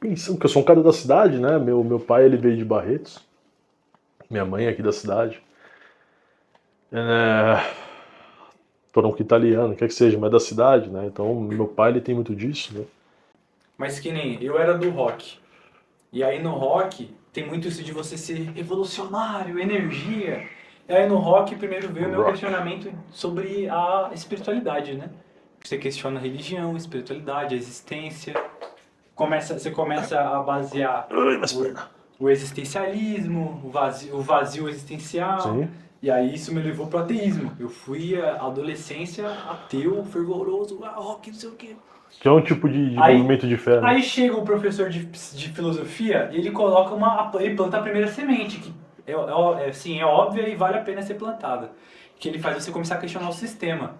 Pensando que eu sou um cara da cidade, né? Meu pai, ele veio de Barretos. Minha mãe é aqui da cidade. Tronco italiano, quer que seja, mas é da cidade, né? Então, meu pai, ele tem muito disso, né? Mas que nem eu era do rock. E aí no rock tem muito isso de você ser revolucionário, energia. E aí no rock primeiro veio o meu Rock. questionamento sobre a espiritualidade, né? Você questiona a religião, a espiritualidade, a existência. Você começa a basear Ai, minhas pernas. o existencialismo, o vazio existencial. Sim. E aí isso me levou pro ateísmo. Eu fui a adolescência ateu, fervoroso, rock, não sei o quê. Que é um tipo de Aí, movimento de fé, né? aí chega o professor de filosofia e ele coloca ele planta a primeira semente, que é óbvia e vale a pena ser plantada. Que ele faz você começar a questionar o sistema.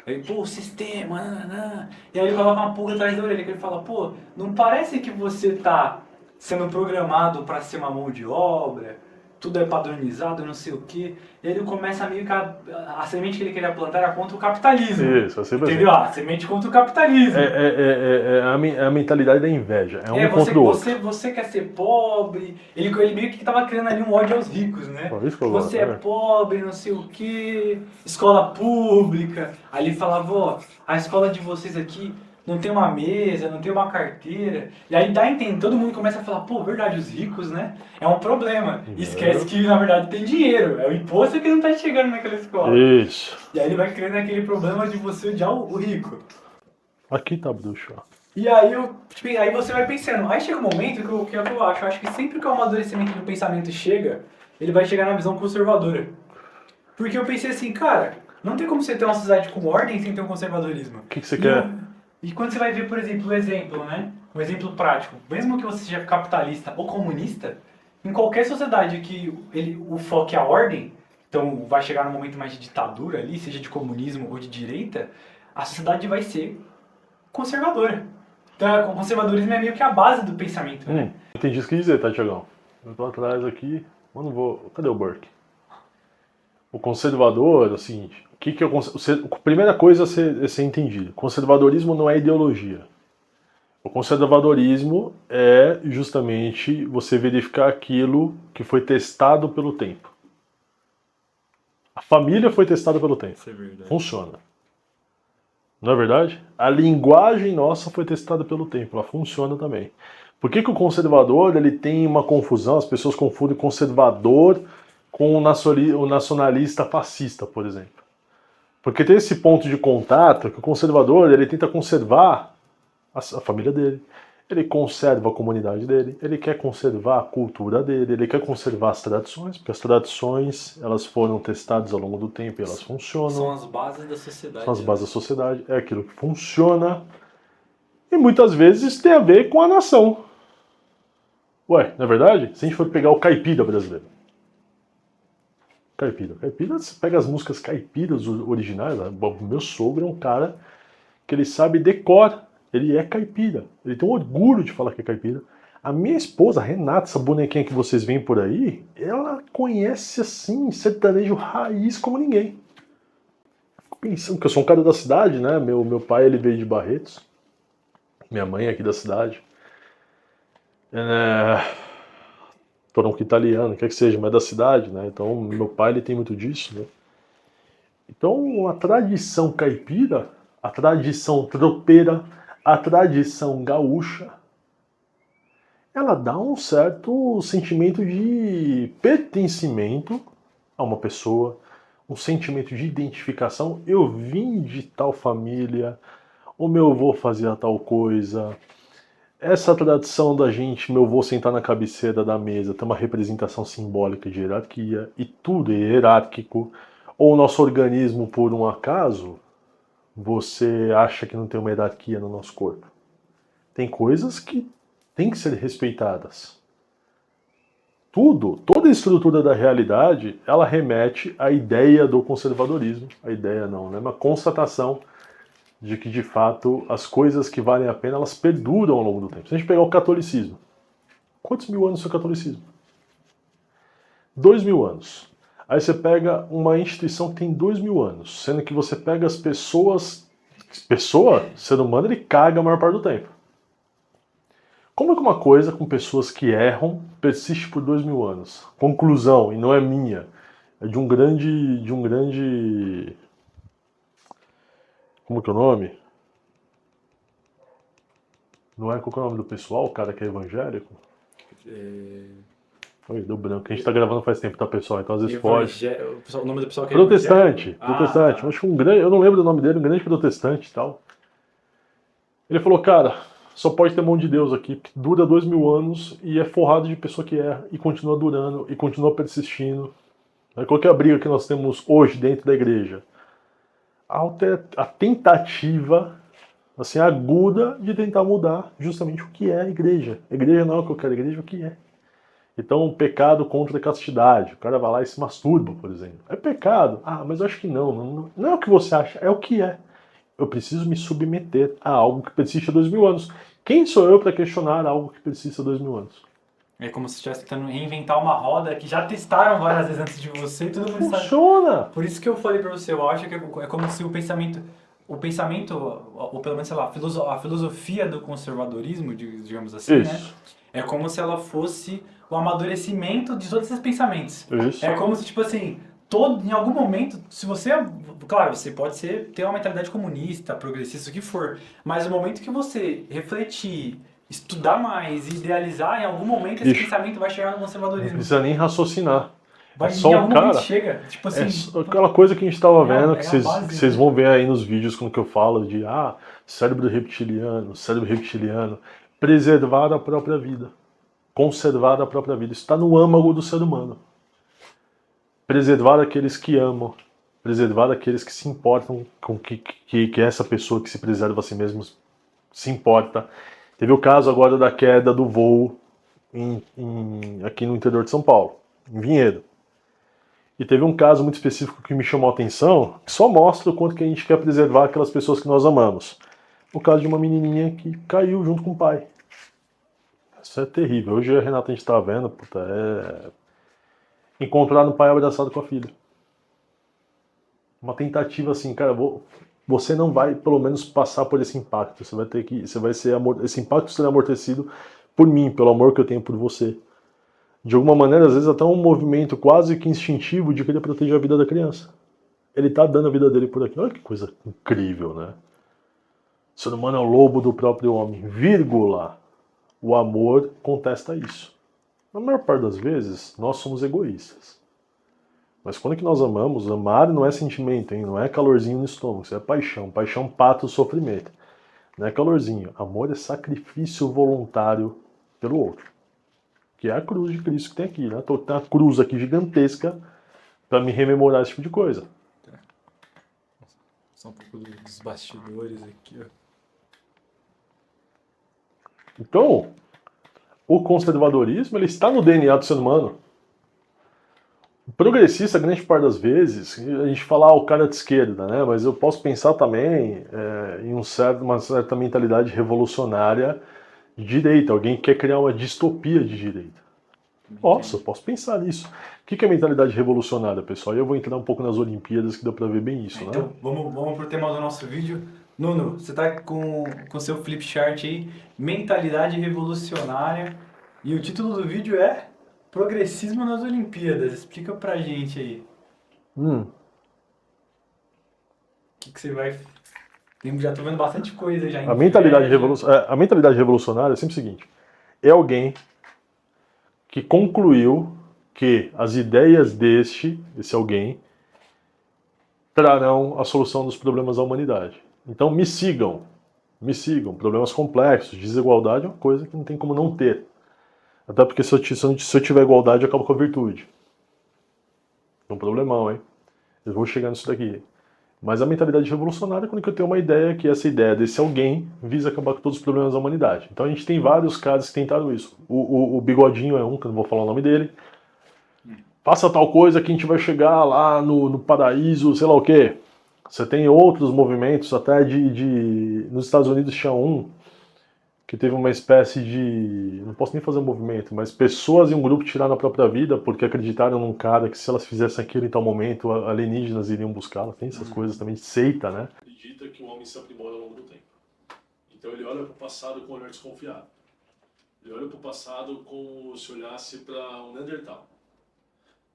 Aí, pô, o sistema, nananã. E aí ele coloca uma pulga atrás da orelha, que ele fala, pô, não parece que você tá sendo programado para ser uma mão de obra, tudo é padronizado, não sei o quê. E aí ele começa meio que a semente que ele queria plantar era contra o capitalismo. Isso, é sempre Entendeu? assim. A semente contra o capitalismo. É a mentalidade da inveja. É um Você, contra o outro. você quer ser pobre. Ele meio que tava criando ali um ódio aos ricos, né? Ó, isso que eu gosto, Você é né? pobre, não sei o quê, escola pública. Aí ele falava, ó, a escola de vocês aqui não tem uma mesa, não tem uma carteira. E aí dá a entender, todo mundo começa a falar, pô, verdade, os ricos, né? É um problema. E esquece que, na verdade, tem dinheiro. É o imposto que não tá chegando naquela escola. Isso. E aí ele vai criando aquele problema de você odiar o rico. Aqui tá bruxo, ó. E aí, aí você vai pensando. Aí chega um momento que é o que eu acho. Eu acho que sempre que o amadurecimento do pensamento chega, ele vai chegar na visão conservadora. Porque eu pensei assim, cara, não tem como você ter uma sociedade com ordem sem ter um conservadorismo. O que você quer? E quando você vai ver, por exemplo, o exemplo, né? Um exemplo prático. Mesmo que você seja capitalista ou comunista, em qualquer sociedade que o foco é a ordem, então vai chegar num momento mais de ditadura ali, seja de comunismo ou de direita, a sociedade vai ser conservadora. Então, o conservadorismo é meio que a base do pensamento, né? Entendi isso que dizer, tá, Tiagão? Eu tô atrás aqui. Eu não vou. Cadê o Burke? O conservador é o seguinte: o que, que é a primeira coisa a ser entendida: conservadorismo não é ideologia. O conservadorismo é justamente você verificar aquilo que foi testado pelo tempo. A família foi testada pelo tempo. Isso é verdade. Funciona. Não é verdade? A linguagem nossa foi testada pelo tempo, ela funciona também. Por que, que o conservador ele tem uma confusão? As pessoas confundem conservador com o nacionalista fascista, por exemplo. Porque tem esse ponto de contato que o conservador ele tenta conservar a família dele, ele conserva a comunidade dele, ele quer conservar a cultura dele, ele quer conservar as tradições, porque as tradições elas foram testadas ao longo do tempo e elas funcionam. São as bases da sociedade. São as bases da sociedade, é aquilo que funciona e muitas vezes tem a ver com a nação. Ué, não é verdade? Se a gente for pegar o caipira brasileiro. Caipira, você pega as músicas caipiras originais, o meu sogro é um cara que ele sabe decor, ele é caipira, ele tem um orgulho de falar que é caipira. A minha esposa, a Renata, essa bonequinha que vocês veem por aí, ela conhece assim sertanejo raiz como ninguém. Fico pensando que eu sou um cara da cidade, né? Meu pai ele veio de Barretos, minha mãe é aqui da cidade. Tronco italiano, quer que seja, mas é da cidade, né? Então meu pai ele tem muito disso, né? Então a tradição caipira, a tradição tropeira, a tradição gaúcha, ela dá um certo sentimento de pertencimento a uma pessoa, um sentimento de identificação. Eu vim de tal família, o meu avô fazia tal coisa. Essa tradição da gente, meu avô sentar na cabeceira da mesa, tem uma representação simbólica de hierarquia, e tudo é hierárquico. Ou o nosso organismo, por um acaso, você acha que não tem uma hierarquia no nosso corpo. Tem coisas que têm que ser respeitadas. Toda a estrutura da realidade, ela remete à ideia do conservadorismo. A ideia não, né? Uma constatação de que, de fato, as coisas que valem a pena, elas perduram ao longo do tempo. Se a gente pegar o catolicismo, quantos mil anos foi o catolicismo? 2000 anos. Aí você pega uma instituição que tem 2000 anos, sendo que você pega as pessoas, ser humano, ele caga a maior parte do tempo. Como é que uma coisa com pessoas que erram persiste por 2000 anos? Conclusão, e não é minha, é de um grande, como que é o nome? Não é, qual que é o nome do pessoal, o cara que é evangélico? Oi, deu branco, a gente tá gravando faz tempo, tá, pessoal? Então às vezes pode. O nome do pessoal que é Protestante, evangélico? protestante. Tá. Acho que eu não lembro o nome dele, um grande protestante e tal. Ele falou, cara, só pode ter mão de Deus aqui, porque dura 2000 anos e é forrado de pessoa que erra e continua durando e continua persistindo. Qual que é a briga que nós temos hoje dentro da igreja? A tentativa, assim, aguda de tentar mudar justamente o que é a igreja. A igreja não é o que eu quero, a igreja é o que é. Então, pecado contra a castidade. O cara vai lá e se masturba, por exemplo. É pecado? Ah, mas eu acho que não é o que você acha, é o que é. Eu preciso me submeter a algo que persiste há 2000 anos. Quem sou eu para questionar algo que persiste há 2000 anos? É como se estivesse tentando reinventar uma roda que já testaram várias vezes antes de você e todo mundo sabe. Funciona! Por isso que eu falei pra você, eu acho que é como se o pensamento, ou pelo menos, sei lá, a filosofia do conservadorismo, digamos assim, né? Isso, É como se ela fosse o amadurecimento de todos esses pensamentos. isso. É como se, tipo assim, em algum momento, se você, claro, você pode ter uma mentalidade comunista, progressista, o que for, mas no momento que você refletir, estudar mais, idealizar, em algum momento esse Ixi, pensamento vai chegar no não conservadorismo. precisa nem raciocinar. É Em só o algum momento cara. chega, tipo É assim, aquela coisa que a gente estava vendo, que é a base, vocês né? vão ver aí nos vídeos quando que eu falo de cérebro reptiliano, preservar a própria vida, conservar a própria vida. Isso está no âmago do ser humano. Preservar aqueles que amam, preservar aqueles que se importam com que essa pessoa que se preserva a si mesmo se importa. Teve o caso agora da queda do voo aqui no interior de São Paulo, em Vinhedo. E teve um caso muito específico que me chamou a atenção, que só mostra o quanto que a gente quer preservar aquelas pessoas que nós amamos. O caso de uma menininha que caiu junto com o pai. Isso é terrível. Hoje a Renata a gente tá vendo, puta, encontrar o pai abraçado com a filha. Uma tentativa assim, cara, você não vai pelo menos passar por esse impacto. Você vai ser esse impacto será amortecido por mim, pelo amor que eu tenho por você. De alguma maneira, às vezes até um movimento quase que instintivo de querer proteger a vida da criança. Ele tá dando a vida dele por aqui. Olha que coisa incrível, né? O ser humano é o lobo do próprio homem, vírgula. O amor contesta isso. Na maior parte das vezes, nós somos egoístas. Mas quando é que nós amamos, amar não é sentimento, hein? Não é calorzinho no estômago, isso é paixão. Paixão pata o sofrimento. Não é calorzinho. Amor é sacrifício voluntário pelo outro. Que é a cruz de Cristo que tem aqui, né? Tem uma cruz aqui gigantesca para me rememorar esse tipo de coisa. Só um pouco dos bastidores aqui, ó. Então, o conservadorismo ele está no DNA do ser humano. O progressista, grande parte das vezes, a gente fala o cara de esquerda, né? Mas eu posso pensar também em uma certa mentalidade revolucionária de direita, alguém que quer criar uma distopia de direita. Nossa, eu posso pensar nisso. O que é mentalidade revolucionária, pessoal? E eu vou entrar um pouco nas Olimpíadas que dá pra ver bem isso, né? Então, vamos pro tema do nosso vídeo. Nuno, você tá com seu flip chart aí, mentalidade revolucionária, e o título do vídeo é Progressismo nas Olimpíadas. Explica pra gente aí. O que você vai... Já tô vendo bastante coisa já. A mentalidade revolucionária é sempre o seguinte: é alguém que concluiu que as ideias desse alguém, trarão a solução dos problemas da humanidade. Então me sigam. Problemas complexos, desigualdade é uma coisa que não tem como não ter. Até porque se eu tiver igualdade, eu acabo com a virtude. É um problemão, hein? Eu vou chegar nisso daqui. Mas a mentalidade revolucionária é quando eu tenho uma ideia que essa ideia desse alguém visa acabar com todos os problemas da humanidade. Então a gente tem vários casos que tentaram isso. O Bigodinho é um, que eu não vou falar o nome dele. Faça tal coisa que a gente vai chegar lá no paraíso, sei lá o quê. Você tem outros movimentos, até nos Estados Unidos tinha um que teve uma espécie de... Não posso nem fazer um movimento, mas pessoas em um grupo tiraram a própria vida porque acreditaram num cara que se elas fizessem aquilo em tal momento, alienígenas iriam buscá-la. Tem essas coisas também de seita, né? Acredita que o homem se aprimora ao longo do tempo. Então ele olha para o passado com um olhar desconfiado. Ele olha para o passado como se olhasse para um Neandertal.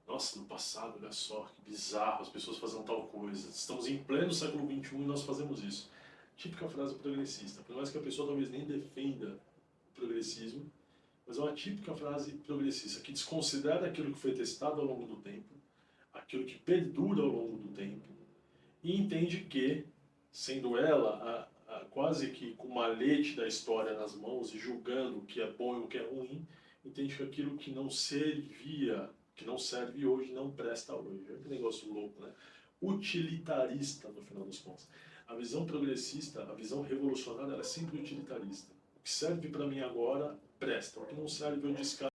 Nossa, no passado, olha só, que bizarro, as pessoas fazendo tal coisa. Estamos em pleno século XXI e nós fazemos isso. Típica frase progressista. Por mais que a pessoa talvez nem defenda o progressismo, mas é uma típica frase progressista, que desconsidera aquilo que foi testado ao longo do tempo, aquilo que perdura ao longo do tempo, e entende que, sendo ela quase que com o malete da história nas mãos e julgando o que é bom e o que é ruim, entende que aquilo que não servia, que não serve hoje, não presta hoje. É um negócio louco, né? Utilitarista, no final dos contos. A visão progressista, a visão revolucionária, ela é sempre utilitarista. O que serve para mim agora, presta. O que não serve, eu descarto.